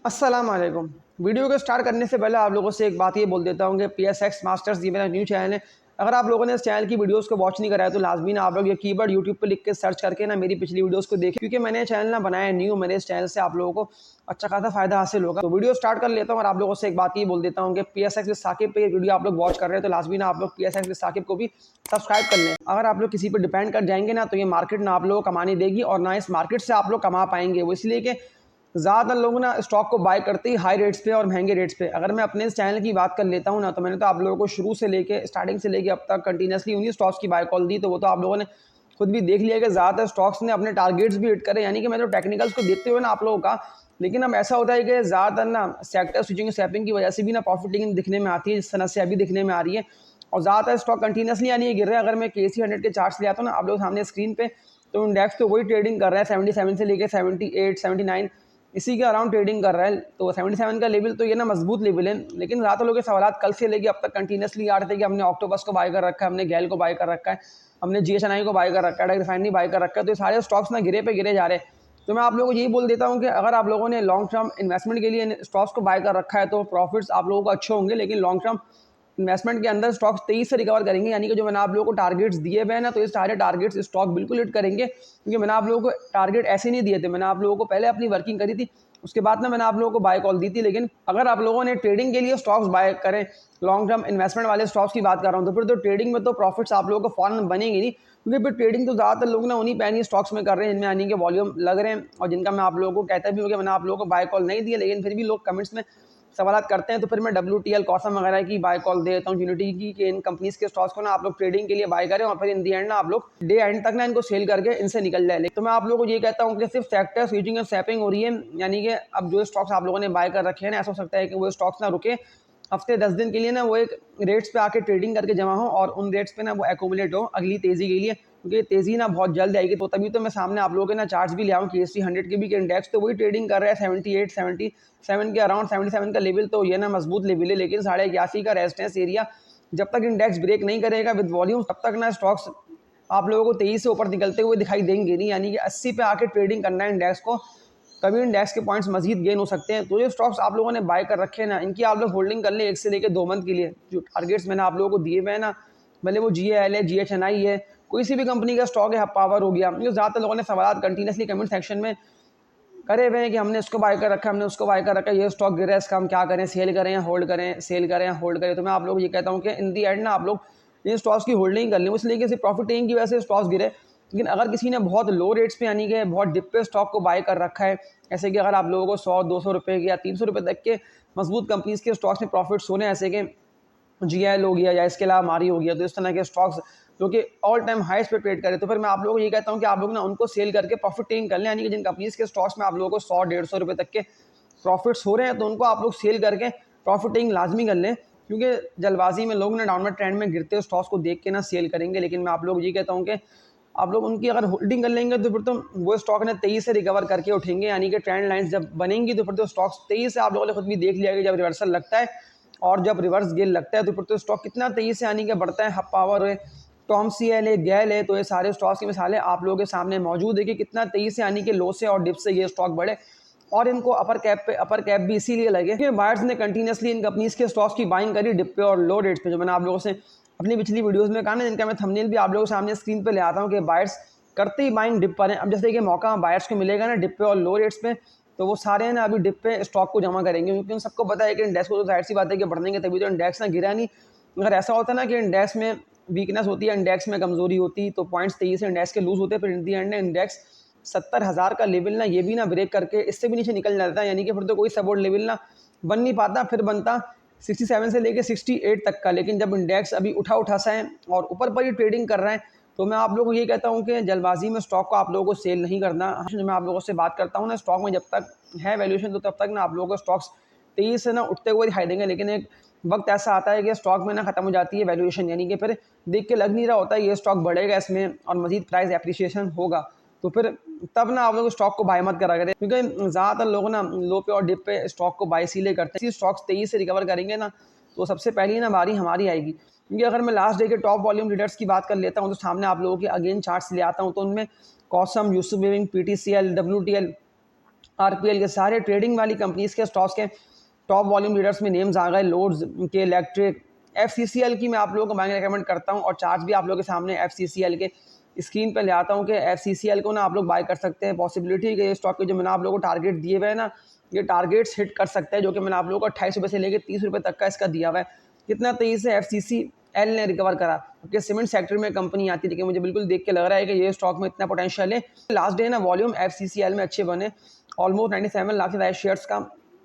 अस्सलाम वालेकुम। वीडियो को स्टार्ट करने से पहले आप लोगों से एक बात ये बोल देता हूँ कि PSX मास्टर्स ये मेरा न्यू चैनल है। अगर आप लोगों ने इस चैनल की वीडियोस को वॉच नहीं करा है तो लाजमी ना आप लोग ये कीवर्ड यूट्यूब पे लिख के सर्च करके ना मेरी पिछली वीडियोस को देखें, क्योंकि मैंने ये चैनल ना बनाया है न्यू। मेरे इस चैनल से आप लोगों को अच्छा खासा फायदा हासिल होगा। तो वीडियो स्टार्ट कर लेता हूँ और आप लोगों से एक बात ये बोल देता हूँ कि PSX विद साकिब पे ये वीडियो आप लोग वॉच कर रहे हैं तो लाजमी ना आप लोग PSX विद साकिब को भी सब्सक्राइब कर लें। अगर आप लोग किसी पर डिपेंड कर जाएंगे ना तो ये मार्केट ना आप लोगों को कमाने देगी और ना इस मार्केट से आप लोग कमा पाएंगे। वो इसलिए कि ज़्यादातर लोग ना स्टॉक को बाय करते ही हाई रेट्स पे और महंगे रेट्स पे। अगर मैं अपने इस चैनल की बात कर लेता हूँ ना तो मैंने तो आप लोगों को शुरू से लेके स्टार्टिंग से लेके अब तक कंटिन्यूसली उन्हीं स्टॉक्स की बाय कॉल दी। तो वो तो आप लोगों ने खुद भी देख लिया कि ज़्यादातर स्टॉक्स ने अपने टारगेट्स भी हिट करे, यानी कि मैं तो टेक्निकल्स को देखते हुए ना आप लोगों का। लेकिन अब ऐसा होता है कि ज़्यादातर ना सेक्टर स्विचिंग स्वैपिंग की वजह से भी ना प्रॉफिट टेकिंग दिखने में आती है, जिस तरह से अभी दिखने में आ रही है। और ज़्यादातर स्टॉक कंटिन्यूसली यानी ये गिर रहे हैं। अगर मैं KC 100 के चार्ट्स ले आता हूँ ना आप लोग सामने स्क्रीन पे, तो इंडेक्स तो वही ट्रेडिंग कर रहा है 77 से लेकर 78 79 इसी के अराउंड ट्रेडिंग कर रहा है। तो 77 का लेवल तो ये ना मजबूत लेवल है। लेकिन ज़्यादातर लोगों के सवाल कल से लेके अब तक कंटिन्यूसली आ रहे थे कि हमने ऑक्टोपस को बाय कर रखा है, हमने गैल को बाय कर रखा है, हमने GHNI को बाय कर रखा है, डायरेक्ट रिफाइनरी बाय कर रखा है। तो ये सारे स्टॉक्स ना गिरे पे गिरे जा रहे हैं। तो मैं आप लोगों को यही बोल देता हूँ कि अगर आप लोगों ने लॉन्ग टर्म इन्वेस्टमेंट के लिए स्टॉक्स को बाय कर रखा है तो प्रॉफिट्स आप लोगों को अच्छे होंगे। लेकिन लॉन्ग टर्म इन्वेस्टमेंट के अंदर स्टॉक्स तेजी से रिकवर करेंगे, यानी कि जो मैंने आप लोगों को टारगेट्स दिए हुए हैं ना, तो ये सारे टारगेट्स स्टॉक बिल्कुल हिट करेंगे। क्योंकि मैंने आप लोगों को टारगेट ऐसे नहीं दिए थे, मैंने आप लोगों को पहले अपनी वर्किंग करी थी, उसके बाद ना मैंने आप लोगों को बाय कॉल दी थी। लेकिन अगर आप लोगों ने ट्रेडिंग के लिए स्टॉक्स बाय करें, लॉन्ग टर्म इन्वेस्टमेंट वाले स्टॉक्स की बात कर रहा हूँ, तो फिर तो ट्रेडिंग में तो प्रॉफिट्स आप लोगों को फॉरन बनेंगे नहीं। क्योंकि फिर ट्रेडिंग तो ज़्यादातर लोग ना उन्हीं पैनी स्टॉक्स में कर रहे हैं जिनमें यानी कि वॉल्यूम लग रहे हैं और जिनका मैं आप लोगों को कहता भी हूँ कि मैंने आप लोगों को बाय कॉल नहीं दिया, लेकिन फिर भी लोग कमेंट्स में सवाल करते हैं। तो फिर मैं WTL कॉसम वगैरह की बाय कॉल दे देता हूँ, यूनिटी की, कि इन कंपनीज के स्टॉक्स को ना आप लोग ट्रेडिंग के लिए बाय करें और फिर इन दी एंड ना आप लोग डे एंड तक ना इनको सेल करके इनसे निकल जाए। तो मैं आप लोगों को ये कहता हूँ कि सिर्फ सेक्टर स्विचिंग और सैपिंग हो रही है, यानी कि अब जो स्टॉक्स आप लोगों ने बाय कर रखे हैं ना, ऐसा हो सकता है कि वो स्टॉक्स ना रुके हफ्ते 10 दिन के लिए ना, वो एक रेट्स पे आके ट्रेडिंग करके जमा हो और उन रेट्स पे ना वो एक्यूमुलेट हो अगली तेजी के लिए। क्योंकि तेजी ना बहुत जल्द आएगी। तो तभी तो मैं सामने आप लोगों के ना चार्ट्स भी ले आऊँ KC 100 के भी, कि इंडेक्स तो वही ट्रेडिंग कर रहा है 78 77 के अराउंड। 77 का लेवल तो ये ना मजबूत लेवल है, लेकिन 81.5 का रेजिस्टेंस एरिया जब तक इंडेक्स ब्रेक नहीं करेगा विद वॉल्यूम, तब तक ना स्टॉक्स आप लोगों को 23 से ऊपर निकलते हुए दिखाई देंगे नहीं। यानी कि 80 पे आके ट्रेडिंग करना है इंडेक्स को, कभी इंडेक्स के पॉइंट्स मजीद गेन हो सकते हैं। तो ये स्टॉक्स आप लोगों ने बाय कर रखे हैं ना, इनकी आप लोग होल्डिंग कर लें 1 से लेकर 2 मंथ के लिए। जो टारगेट्स मैंने आप लोगों को दिए हुए हैं ना, भले वो GAL है, GHNI है, कोई सी भी कंपनी का स्टॉक है, हब पावर हो गया। क्योंकि ज़्यादातर लोगों ने सवाल कंटिन्यूसली कमेंट सेक्शन में करे हुए हैं कि हमने इसको बाय कर रखा है, हमने उसको बाय कर रखा है, ये स्टॉक गिरा है, इसका हम क्या करें, सेल करें या होल्ड करें, सेल करें या होल्ड करें। तो मैं आप लोग ये कहता हूँ कि इन दी एंड ना आप लोग इन स्टॉक्स की होल्डिंग कर लें, इसलिए कि सिर्फ प्रॉफिट टेकिंग की वजह से स्टॉक्स गिरे। लेकिन अगर किसी ने बहुत लो रेट्स पे यानी कि बहुत डिप पे स्टॉक को बाय कर रखा है, जैसे कि अगर आप लोगों को 100-200 रुपये के या 300 रुपये तक के मजबूत कंपनीज के स्टॉक्स में प्रॉफिट्स होने, ऐसे कि GIL हो गया या इसके अलावा मारी हो गया, तो इस तरह के स्टॉक्स जो कि ऑल टाइम हाइस्ट पे ट्रेड करे, तो फिर मैं आप लोगों को ये कहता हूँ कि आप लोग ना उनको सेल करके प्रॉफिट टेकिंग कर लें। यानी कि जिन कंपनीज के स्टॉक्स में आप लोगों को 100-150 रुपये तक के प्रॉफिट्स हो रहे हैं, तो उनको आप लोग सेल करके प्रॉफिट टेकिंग लाजमी कर लें। क्योंकि जल्दबाजी में लोग ना डाउनवर्ड ट्रेंड में गिरते स्टॉक्स को देख के ना सेल करेंगे। लेकिन मैं आप लोग ये कहता हूँ कि आप लोग उनकी अगर होल्डिंग कर लेंगे तो फिर तो वो स्टॉक ने तेजी से रिकवर करके उठेंगे। यानी कि ट्रेंड लाइन्स जब बनेंगी तो फिर तो स्टॉक्स तेजी से, आप लोगों ने खुद भी देख लिया कि जब रिवर्सल लगता है और जब रिवर्स गेल लगता है तो फिर तो स्टॉक कितना तेजी से यानी कि बढ़ता है। हब पावर है, TOMCL है, गैल है, तो ये सारे स्टॉक्स की मिसालें आप लोगों के सामने मौजूद है कि कितना तेजी से यानी कि लो से और डिप से ये स्टॉक बढ़े। और इनको अपर कैप भी इसीलिए लगे कि बायर्स ने कंटिन्यूसली इन कंपनीज के स्टॉक्स की बाइंग करी डिप पे और लो रेट्स पे। जो मैंने आप लोगों से अपनी पिछली वीडियोस में कहा ना, जिनका मैं थंबनेल भी आप लोगों के सामने स्क्रीन पे ले आता हूँ, कि बायर्स करते ही बाइंग डिप पर है। अब जैसे कि मौका बायर्स को मिलेगा ना डिप पे और लो रेट्स पे, तो वो सारे ना अभी डिप पे स्टॉक को जमा करेंगे। क्योंकि उन सबको पता है कि इंडेक्स को तो जाहिर सी बात है कि बढ़ेंगे, तभी तो इंडेक्स ना गिरा नहीं। अगर ऐसा होता ना कि इंडेक्स में वीकनेस होती है, इंडेक्स में कमजोरी होती, तो पॉइंट्स तेजी से इंडेक्स के लूज होते, फिर इन दी एंड इंडेक्स 70,000 का लेवल ना ये भी ना ब्रेक करके इससे भी नीचे निकल जाता है। यानी कि फिर तो कोई सपोर्ट लेवल ना बन नहीं पाता, फिर बनता 67 से लेके 68 तक का। लेकिन जब इंडेक्स अभी उठा सा है और ऊपर पर ही ट्रेडिंग कर रहा है, तो मैं आप लोगों को ये कहता हूँ कि जल्दबाजी में स्टॉक को आप लोगों को सेल नहीं करना। मैं आप लोगों से बात करता हूँ ना, स्टॉक में जब तक है वैल्यूएशन तो तब तक ना आप लोगों को स्टॉक्स तेजी से ना उठते हुए दिखाई देंगे। लेकिन एक वक्त ऐसा आता है कि स्टॉक में ना खत्म हो जाती है वैल्यूएशन, यानी कि फिर देख के लग नहीं रहा होता है ये स्टॉक बढ़ेगा इसमें और मजीद प्राइस एप्रिसिएशन होगा। तो फिर तब ना आप लोग स्टॉक को बाय मत करा करें, क्योंकि ज़्यादातर लोग ना लो पे और डिप पे स्टॉक को बाय इसीलिए करते हैं। स्टॉक्स तेजी से रिकवर करेंगे ना, तो सबसे पहली ना बारी हमारी आएगी। क्योंकि अगर मैं लास्ट डे के टॉप वॉल्यूम लीडर्स की बात कर लेता हूँ, तो सामने आप लोगों के अगेन चार्ट्स ले आता हूँ, तो उनमें कॉसम, Yousuf weaving, PTCL, WTL RPL के सारे ट्रेडिंग वाली कंपनीज़ के स्टॉक्स के टॉप वॉल्यूम लीडर्स में नेम्स आ गए। लोड्स के, इलेक्ट्रिक, एफसीसीएल की मैं आप लोगों को बाइंग रेकमेंड करता हूँ और चार्ट भी आप लोगों के सामने एफसीसीएल के स्क्रीन पर ले आता हूँ कि एफसीसीएल को ना आप लोग बाय कर सकते हैं। पॉसिबिलिटी के स्टॉक के जो मैंने आप लोगों को टारगेट दिए हुए हैं ना, ये टारगेट्स हिट कर सकते हैं, जो कि मैंने आप लोगों को 28 रुपये से लेकर 30 रुपये तक का इसका दिया हुआ है। कितना तेज़ी से एफसीसीएल ने रिकवर करा, क्योंकि सीमेंट सेक्टर में कंपनी आती है, लेकिन मुझे बिल्कुल देख के लग रहा है कि ये स्टॉक में इतना पोटेंशियल है। लास्ट डे ना वॉल्यूम एफसीसीएल में अच्छे बने, ऑलमोस्ट 97 लाख से ज़्यादा शेयर्स का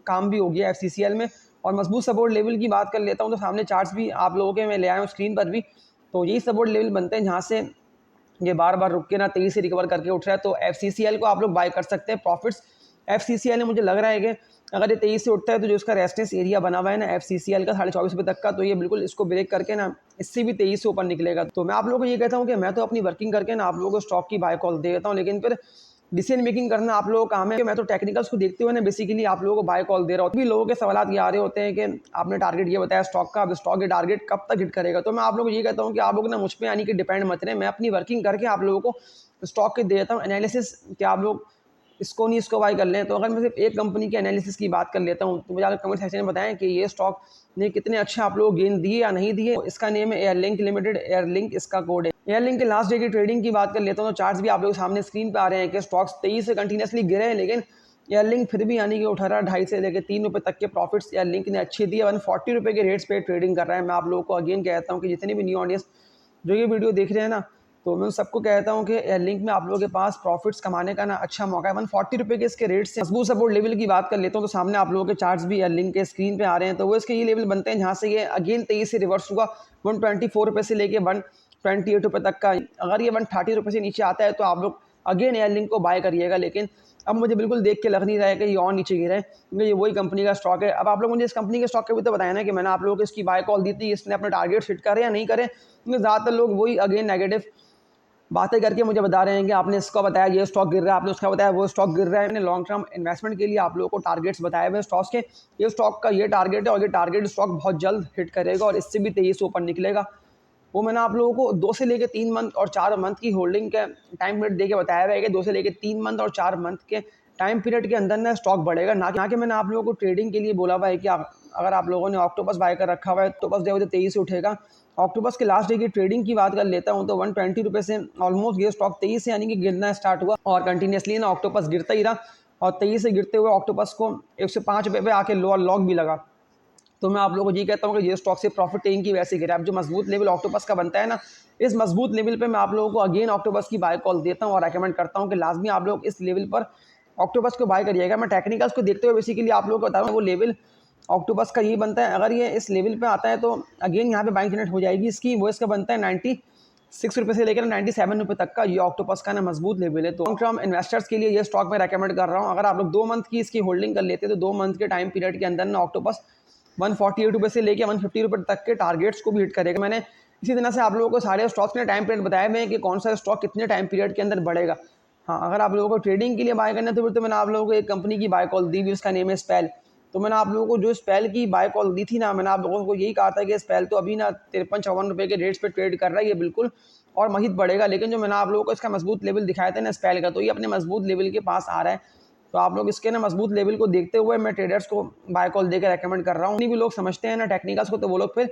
काम भी हो गया एफसीसीएल में। और मजबूत सपोर्ट लेवल की बात कर लेता हूँ तो सामने चार्ट्स भी आप लोगों के मैं ले आया हूँ स्क्रीन पर भी। तो यही सपोर्ट लेवल बनते हैं जहाँ से ये बार बार रुक के ना तेज़ी से रिकवर करके उठ रहा है। तो एफसीसीएल को आप लोग बाय कर सकते हैं। प्रॉफिट्स एफसीसीएल में मुझे लग रहा है कि अगर ये तेज़ी से उठता है तो जो इसका रेजिस्टेंस एरिया बना हुआ है ना एफसीसीएल का 24.5 रुपये तक का, तो ये बिल्कुल इसको ब्रेक करके ना इससे भी तेज़ी से ऊपर निकलेगा। तो मैं आप लोगों को ये कहता हूँ कि मैं तो अपनी वर्किंग करके ना आप लोगों को स्टॉक की बाय कॉल दे देता हूँ, लेकिन फिर डिसीजन मेकिंग करना आप लोगों का काम है। कि मैं तो टेक्निकल्स को देखते हुए ना बेसिकली आप लोगों को बाय कॉल दे रहा हूँ। भी लोगों के सवाल ये आ रहे होते हैं कि आपने टारगेट ये बताया स्टॉक का, अब स्टॉक के टारगेट कब तक हिट करेगा। तो मैं आप लोगों को ये कहता हूँ कि आप लोग ना मुझ पर यानी कि डिपेंड मत रहे, मैं अपनी वर्किंग करके आप लोगों को स्टॉक के दे देता हूँ एनालिसिस कि आप लोग इसको नहीं इसको बाय कर लें। तो अगर मैं सिर्फ एक कंपनी के एनालिसिस की बात कर लेता हूँ तो मुझे आप कमेंट सेक्शन में बताएं कि ये स्टॉक ने कितने अच्छे आप लोग गेन दिए या नहीं दिए। इसका नेम है एयरलिंक लिमिटेड, एयरलिंक इसका कोड है। एयरलिंक के लास्ट डे की ट्रेडिंग की बात कर लेता हूँ तो चार्ट्स भी आप लोग सामने स्क्रीन पे आ रहे हैं कि स्टॉक्स 23 से कंटिन्यूसली गिरे हैं, लेकिन एयरलिंक फिर भी यानी कि 18-2.5 से लेकर 3 रुपये तक के प्रॉफिट्स एयरलिंक ने अच्छे दिए। 140 रुपये के रेट्स पे ट्रेडिंग कर रहा है। मैं आप लोगों को अगेन कहता हूँ कि जितने भी न्यू ऑडियंस जो ये वीडियो देख रहे हैं ना, तो मैं सबको कहता हूँ कि एयरलिंक में आप लोगों के पास प्रॉफिट्स कमाने का ना अच्छा मौका है। 140 रुपये के इसके रेट से मजबूत सपोर्ट लेवल की बात कर लेता हूँ तो सामने आप लोगों के चार्ट्स भी एयरलिंक के स्क्रीन पे आ रहे हैं। तो वो इसके ये लेवल बनते हैं जहाँ से ये अगेन 23 से रिवर्स हुआ 124 रुपये से लेके 128 रुपये तक का। अगर ये 130 रुपये से नीचे आता है तो आप लोग अगेन एयरलिंक को बाय करिएगा, लेकिन अब मुझे बिल्कुल देख के लग नहीं रहा है कि ये और नीचे गिरे, क्योंकि ये वही कंपनी का स्टॉक है। अब आप लोग मुझे इस कंपनी के स्टॉक के भी तो बताया ना कि मैंने आप लोगों को इसकी बाय कॉल दी थी, इसने अपने टारगेट हिट करे या नहीं करे, क्योंकि ज़्यादातर लोग वही अगेन नेगेटिव बातें करके मुझे बता रहे हैं कि आपने इसका बताया ये स्टॉक गिर रहा है, आपने उसका बताया वो स्टॉक गिर रहा है। मैंने लॉन्ग टर्म इन्वेस्टमेंट के लिए आप लोगों को टारगेट्स बताए हुए स्टॉक्स के, ये स्टॉक का ये टारगेट है और ये टारगेट स्टॉक बहुत जल्द हिट करेगा और इससे भी तेज़ी से ऊपर निकलेगा। वो मैंने आप लोगों को 2 से लेकर 3 मंथ और 4 मंथ की होल्डिंग का टाइम पीरियड देके बताया हुआ है कि 2 से लेकर 3 मंथ और 4 मंथ के टाइम पीरियड के अंदर ना स्टॉक बढ़ेगा। ना कि मैंने आप लोगों को ट्रेडिंग के लिए बोला हुआ है कि अगर आप लोगों ने ऑक्टोपस बाय कर रखा हुआ है तो ऑक्टोपस जो है तेज़ी से उठेगा। ऑक्टोपस के लास्ट डे की ट्रेडिंग की बात कर लेता हूँ तो 120 रुपये से ऑलमोस्ट ये स्टॉक 23 से यानी कि गिरना स्टार्ट हुआ और कंटिन्यूसली ना ऑक्टोपस गिरता ही रहा और 23 से गिरते हुए ऑक्टोपस को 105 रुपये पे आके लोअर लॉक भी लगा। तो मैं आप लोगों को ये कहता हूँ कि ये स्टॉक से प्रॉफिट टेकिंग की वैसे गिरा। अब जो मजबूत लेवल ऑक्टोपस का बनता है ना, इस मजबूत लेवल पे मैं आप लोगों को अगेन ऑक्टोपस की बाय कॉल देता हूँ और रेकमेंड करता हूँ कि लाजमी आप लोग इस लेवल पर ऑक्टोपस को बाय करिएगा। मैं टेक्निकल्स को देखते हुए बेसिकली आप लोगों को बता रहा हूँ वो लेवल ऑक्टोपस का यही बनता है। अगर ये इस लेवल पे आता है तो अगेन यहाँ पे बाइंग जनरेट हो जाएगी इसकी। वो इसका बनता है 96 रुपये से लेकर 97 रुपये तक का, ये ऑक्टोपस का ना मजबूत लेवल है। तो लॉन्ग टर्म इन्वेस्टर्स के लिए ये स्टॉक मैं रेकमेंड कर रहा हूँ। अगर आप लोग 2 मंथ की इसकी होल्डिंग कर लेते तो 2 मंथ के टाइम पीरियड के अंदर ना ऑक्टोपस 148 रुपये से लेकर 150 रुपये तक के टारगेट्स को भी हिट करेगा। मैंने इसी तरह से आप लोगों को सारे स्टॉक्स के टाइम पीरियड बताए हुए हैं कि कौन सा स्टॉक कितने टाइम पीरियड के अंदर बढ़ेगा। हाँ, अगर आप लोगों को ट्रेडिंग के लिए बाय करना है तो फिर तो मैंने आप लोगों को एक कंपनी की बाय कॉल दी हुई, उसका नेम है स्पेल। तो मैंने आप लोगों को जो स्पेल की बाय कॉल दी थी ना, मैंने आप लोगों को यही कहा था कि स्पेल तो अभी ना 53-54 रुपये के रेट्स पे ट्रेड कर रहा है, ये बिल्कुल और मजीद बढ़ेगा। लेकिन जो मैंने आप लोगों को इसका मजबूत लेवल दिखाया था ना स्पेल का, तो ये अपने मजबूत लेवल के पास आ रहा है। तो आप लोग इसके ना मजबूत लेवल को देखते हुए मैं ट्रेडर्स को बाय कॉल देकर रेकमेंड कर रहा हूँ। भी लोग समझते हैं ना टेक्निकल्स को, तो वो लोग फिर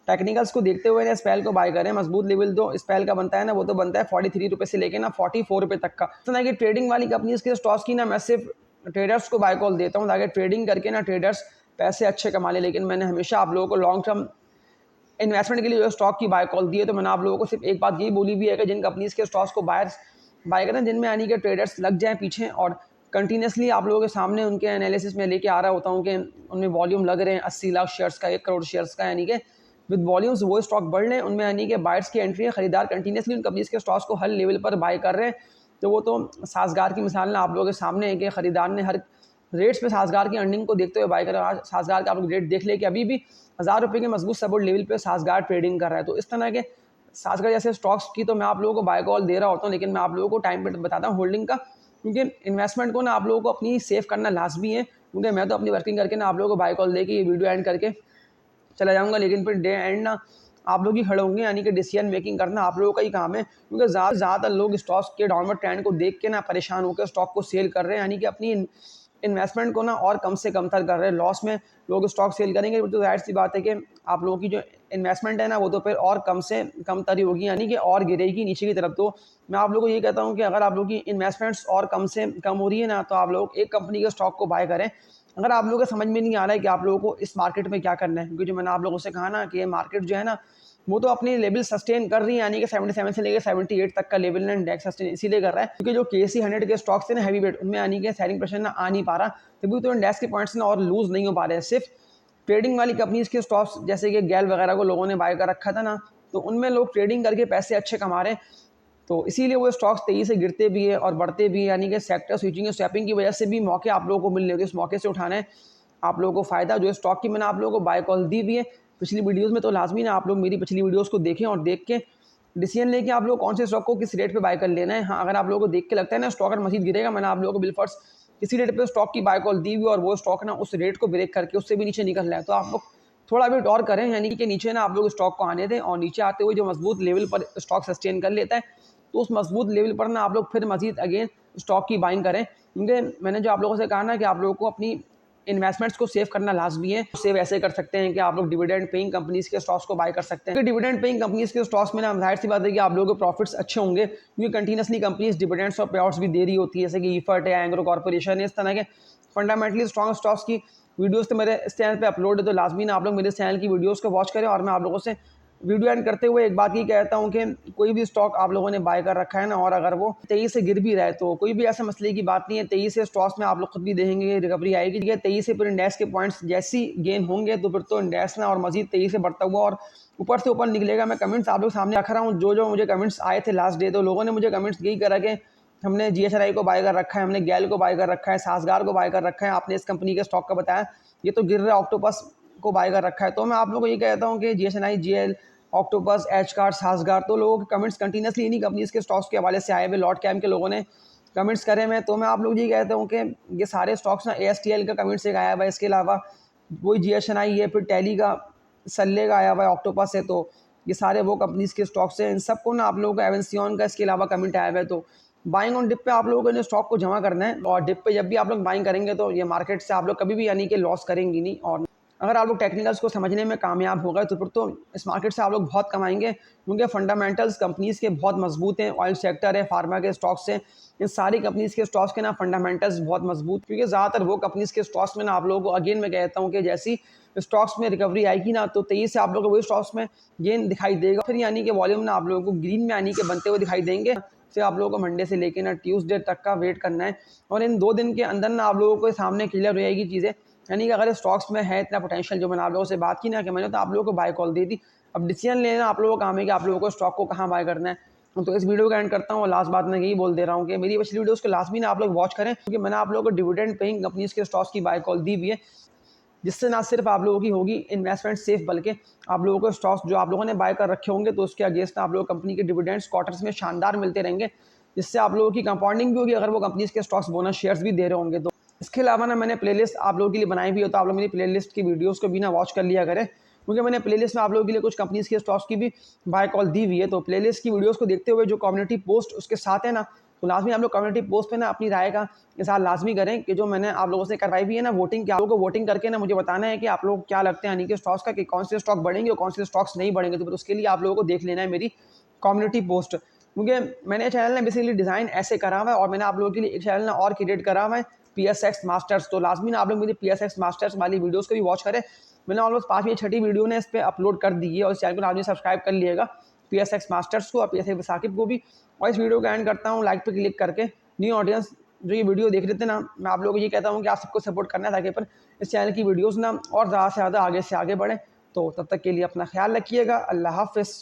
टेक्निकल्स को देखते हुए ना स्पेल को बाय करें। मजबूत लेवल जो स्पेल का बनता है ना, वो तो बनता है 43 रुपये से लेकर ना 44 रुपये तक का। इस तरह की ट्रेडिंग वाली कंपनीज के स्टॉक्स की ना मैं सिर्फ ट्रेडर्स को बाय कॉल देता हूँ ताकि ट्रेडिंग करके ना ट्रेडर्स पैसे अच्छे कमा ले। लेकिन मैंने हमेशा आप लोगों को लॉन्ग टर्म इन्वेस्टमेंट के लिए जो स्टॉक की बाय कॉल दी है, तो मैंने आप लोगों को सिर्फ एक बात यही बोली भी है कि जिन कंपनीज के स्टॉक्स को बाय करें जिनमें यानी कि ट्रेडर्स लग जाएँ पीछे और कंटिन्यूसली आप लोगों के सामने उनके एनालिसिस में लेके आ रहा होता हूँ कि उनमें वॉल्यूम लग रहे हैं 80 लाख शेयर्स का, 1 करोड़ शेयर्स का, यानी कि विद वॉल्यूम्स वो स्टॉक बढ़ रहे हैं, उनमें यानी कि बायर्स की एंट्री है, खरीदार कंटिन्यूसली उन कंपनीज के स्टॉक्स को हर लेवल पर बाय कर रहे हैं। तो वो तो साजगार की मिसाल ना आप लोगों के सामने है कि खरीदार ने हर रेट्स पे साजगार की अर्निंग को देखते हुए बाय करा। आज साजगार का आप लोग रेट देख ले कि अभी भी 1000 रुपये के मजबूत सपोर्ट लेवल पे साजगार ट्रेडिंग कर रहा है। तो इस तरह के साजगार जैसे स्टॉक्स की तो मैं आप लोगों को बाय कॉल दे रहा होता हूँ, लेकिन मैं आप लोगों को टाइम पे बताता हूँ होल्डिंग का, क्योंकि इन्वेस्टमेंट को ना आप लोगों को अपनी सेव करना लाजमी है। क्योंकि मैं तो अपनी वर्किंग करके ना आप लोगों को बाय कॉल दे के ये वीडियो एंड करके चला जाऊँगा, लेकिन फिर डे एंड ना आप लोग ही खड़े होंगे, यानी कि डिसीजन मेकिंग करना आप लोगों का ही काम है। क्योंकि ज़्यादातर लोग स्टॉक्स के डाउनवर्ड ट्रेंड को देख के ना परेशान होकर स्टॉक को सेल कर रहे हैं, यानी कि अपनी इन्वेस्टमेंट को ना और कम से कम तर कर रहे हैं। लॉस में लोग स्टॉक सेल करेंगे तो जाहिर सी बात है कि आप लोगों की जो इन्वेस्टमेंट है ना वो तो फिर और कम से कम तरी होगी, यानी कि और गिरेगी नीचे की तरफ। तो मैं आप लोगों को ये कहता हूँ कि अगर आप लोगों की इन्वेस्टमेंट्स और कम से कम हो रही है ना, तो आप लोग एक कंपनी के स्टॉक को बाय करें। अगर आप लोगों को समझ में नहीं आ रहा है कि आप लोगों को इस मार्केट में क्या करना है, क्योंकि जो मैंने आप लोगों से कहा ना कि ये मार्केट जो है ना वो तो अपने लेवल सस्टेन कर रही है, यानी कि 77 से लेकर 78 तक का लेवल इंडेक्स सस्टेन इसीलिए कर रहा है क्योंकि जो KC 100 के स्टॉक्स थे ना हैवी वेट, उनमें यानी कि सेलिंग प्रेशर ना आ नहीं पा रहा, तभी तो इंडेक्स के पॉइंट्स ना और लूज नहीं हो पा रहे हैं। सिर्फ ट्रेडिंग वाली कंपनीज के स्टॉक्स जैसे कि गैल वगैरह को लोगों ने बाय कर रखा था ना, तो उनमें लोग ट्रेडिंग करके पैसे अच्छे कमा रहे हैं, तो इसीलिए वो स्टॉक्स तेजी से गिरते भी है और बढ़ते भी है, यानी कि सेक्टर स्विचिंग स्वैपिंग की वजह से भी मौके आप लोगों को मिल रहे हैं। इस मौके से उठाना है आप लोगों को फ़ायदा। जो स्टॉक की मैंने आप लोगों को बाय कॉल दी भी है पिछली वीडियोस में, तो लाजमी ना आप लोग मेरी पिछली वीडियोस को देखें और देख के डिसीजन लेके आप लोग कौन से स्टॉक को किस रेट पे बाय कर लेना है। हाँ, अगर आप लोगों को देख के लगता है ना स्टॉक अगर मजीद गिरेगा, मैंने आप लोगों को बिलफर्स किसी रेट पे स्टॉक की बाय कॉल दी हुई और वो स्टॉक ना उस रेट को ब्रेक करके उससे भी नीचे निकल रहा है, तो आप लोग थोड़ा वेट और करें, यानी कि नीचे ना आप लोग स्टॉक को आने दें और नीचे आते हुए जो मजबूत लेवल पर स्टॉक सस्टेन कर लेता है, तो उस मजबूत लेवल पर ना आप लोग फिर मजीद अगेन स्टॉक की बाइंग करें। क्योंकि मैंने जो आप लोगों से कहा ना कि आप लोगों को अपनी इन्वेस्टमेंट्स को सेव करना लाजमी है। सेव ऐसे कर सकते हैं कि आप लोग डिविडेंड पेइंग कंपनीज के स्टॉक्स को बाय कर सकते हैं, क्योंकि डिविडेंड पेइंग कंपनीज के स्टॉक्स में ना जाहिर सी बात है कि आप लोगों के प्रॉफिट्स अच्छे होंगे, क्योंकि कंटिन्यूसली कंपनीज डिविडेंड्स और पे आउट्स भी दे रही होती है, जैसे कि ईफर्ट है, एंग्रो कॉर्पोरेशन है, इस तरह के फंडामेंटली स्ट्रॉन्ग स्टॉक्स की वीडियोस तो मेरे इस चैनल पे अपलोड है, तो लाजमी ना आप लोग मेरे चैनल की वीडियोस को वॉच करें। और मैं आप लोगों से वीडियो एंड करते हुए एक बात ये कहता हूँ कि कोई भी स्टॉक आप लोगों ने बाय कर रखा है ना, और अगर वो तेजी से गिर भी रहा है तो कोई भी ऐसे मसले की बात नहीं है। तेजी से स्टॉक्स में आप लोग खुद भी देखेंगे रिकवरी आएगी, ठीक है। तेजी से फिर इंडेक्स के पॉइंट्स जैसी गेन होंगे तो फिर तो इंडेक्स ना और मजीद तेजी से बढ़ता हुआ और ऊपर से ऊपर निकलेगा। मैं कमेंट्स आप लोग सामने रख रहा हूँ, जो मुझे कमेंट्स आए थे लास्ट डे, तो लोगों ने मुझे कमेंट्स यही करा कि हमने GSRI को बाय कर रखा है, हमने गैल को बाय कर रखा है, सासगार को बाय कर रखा है, आपने इस कंपनी के स्टॉक का बताया, ये तो गिर रहा है, ऑक्टोपस को बाय कर रखा है। तो मैं आप लोगों को ये कहता हूँ कि GSNI, GL, ऑक्टोपस, एचकार, सासगार, तो लोगों के कमेंट्स कंटिन्यूसली इन्हीं कंपनीज के स्टॉक्स के हवाले से आए हुए, लॉट कैम के लोगों ने कमेंट्स करे मैं, तो मैं आप लोग ये कहता हूँ कि ये सारे स्टॉक्स ना ASTL का कमेंट्स एक आया हुआ है, इसके अलावा वही GSNI है, फिर टैली का, सल्ले का आया हुआ है, ऑक्टोपस है, तो ये सारे वो कंपनीज के स्टॉक्स हैं। इन सबको ना आप लोगों को एवेंसियन का इसके अलावा कमेंट आया हुआ है। तो बाइंग ऑन डिप पे आप लोगों को इन स्टॉक को जमा करना है, और डिप पे जब भी आप लोग बाइंग करेंगे तो ये मार्केट से आप लोग कभी भी यानी कि लॉस करेंगे नहीं। और अगर आप लोग टेक्निकल्स को समझने में कामयाब हो गए तो फिर तो इस मार्केट से आप लोग बहुत कमाएंगे, क्योंकि फंडामेंटल्स कंपनीज के बहुत मजबूत हैं। ऑयल सेक्टर है, फार्मा के स्टॉक्स हैं, इन सारी कंपनीज के स्टॉक्स के ना फंडामेंटल्स बहुत मजबूत, क्योंकि ज़्यादातर वो कंपनीज के स्टॉक्स में ना आप लोगों को अगेन मैं कहता हूँ कि जैसी स्टॉक्स में रिकवरी आएगी ना, तो तेजी से आप लोगों को वही स्टॉक्स में गेन दिखाई देगा, फिर यानी कि वॉल्यूम ना आप लोगों को ग्रीन में यानी कि बनते हुए दिखाई देंगे। से आप लोगों को मंडे से लेकर ना ट्यूसडे तक का वेट करना है, और इन 2 दिन के अंदर ना आप लोगों को सामने क्लियर हो जाएगी चीज़ें, यानी कि अगर स्टॉक्स में है इतना पोटेंशियल, जो मैंने आप लोगों से बात की ना कि मैंने तो आप लोगों को बाय कॉल दी थी। अब डिसीजन लेना आप लोगों का काम है कि आप लोगों को स्टॉक को कहाँ बाय करना है। तो इस वीडियो का एंड करता हूँ, और लास्ट बात मैं यही बोल दे रहा हूँ कि मेरी पिछली वीडियोस को लास्ट भी ना आप लोग वॉच करें, क्योंकि मैंने आप लोगों को डिविडेंड पेइंग कंपनीज के स्टॉक्स की बाय कॉल दी भी है, जिससे ना सिर्फ आप लोगों की होगी इन्वेस्टमेंट सेफ, बल्कि आप लोगों को स्टॉक्स जो आप लोगों ने बाय कर रखे होंगे तो उसके अगेंस्ट आप लोग कंपनी के डिविडेंड्स क्वार्टर्स में शानदार मिलते रहेंगे, जिससे आप लोगों की कंपाउंडिंग भी होगी अगर वो कंपनीज के स्टॉक्स बोनस शेयर्स भी दे रहे होंगे तो। इसके अलावा ना मैंने प्लेलिस्ट आप लोगों के लिए बनाई हुई है, तो आप लोग मेरी प्लेलिस्ट की वीडियोस को भी ना वॉच कर लिया करें, क्योंकि मैंने प्लेलिस्ट में आप लोगों के लिए कुछ कंपनीज के स्टॉक्स की भी बाय कॉल दी हुई है। तो प्लेलिस्ट की वीडियोस को देखते हुए जो कम्युनिटी पोस्ट उसके साथ है ना, तो लाजमी आप लोग कम्युनिटी पोस्ट पे ना अपनी राय का इज़हार लाजमी करें कि जो मैंने आप लोगों से करवाई हुई है ना वोटिंग, कि आप लोगों को वोटिंग करके ना मुझे बताना है कि आप लोग क्या लगते हैं यानी कि स्टॉक्स का, कि कौन से स्टॉक बढ़ेंगे और कौन से स्टॉक्स नहीं बढ़ेंगे। तो फिर उसके लिए आप लोगों को देख लेना है मेरी कम्युनिटी पोस्ट, क्योंकि मैंने चैनल ने बेसिकली डिज़ाइन ऐसे करा हुआ है, और मैंने आप लोगों के लिए एक चैनल ना और क्रिएट करा हुआ है PSX मास्टर्स। तो लाजमी ना आप लोग मेरी PSX मास्टर्स वाली वीडियोस को भी वॉच करें। मैंने ऑलमोस्ट 5वीं या 6ठी वीडियो ने इस पर अपलोड कर दी है, और इस चैनल को लाजमी सब्सक्राइब कर लिएगा, PSX मास्टर्स को और PSX साकिब को भी। और इस वीडियो को एंड करता हूँ लाइक पे क्लिक करके। न्यू ऑडियंस जो ये वीडियो देख रहे थे ना, मैं आप लोगों को ये कहता हूँ कि आप सबको सपोर्ट करना है ताकि पर इस चैनल की वीडियोस ना और ज़्यादा से ज़्यादा आगे से आगे बढ़े। तो तब तक के लिए अपना ख्याल रखिएगा। अल्लाह हाफ़िज़।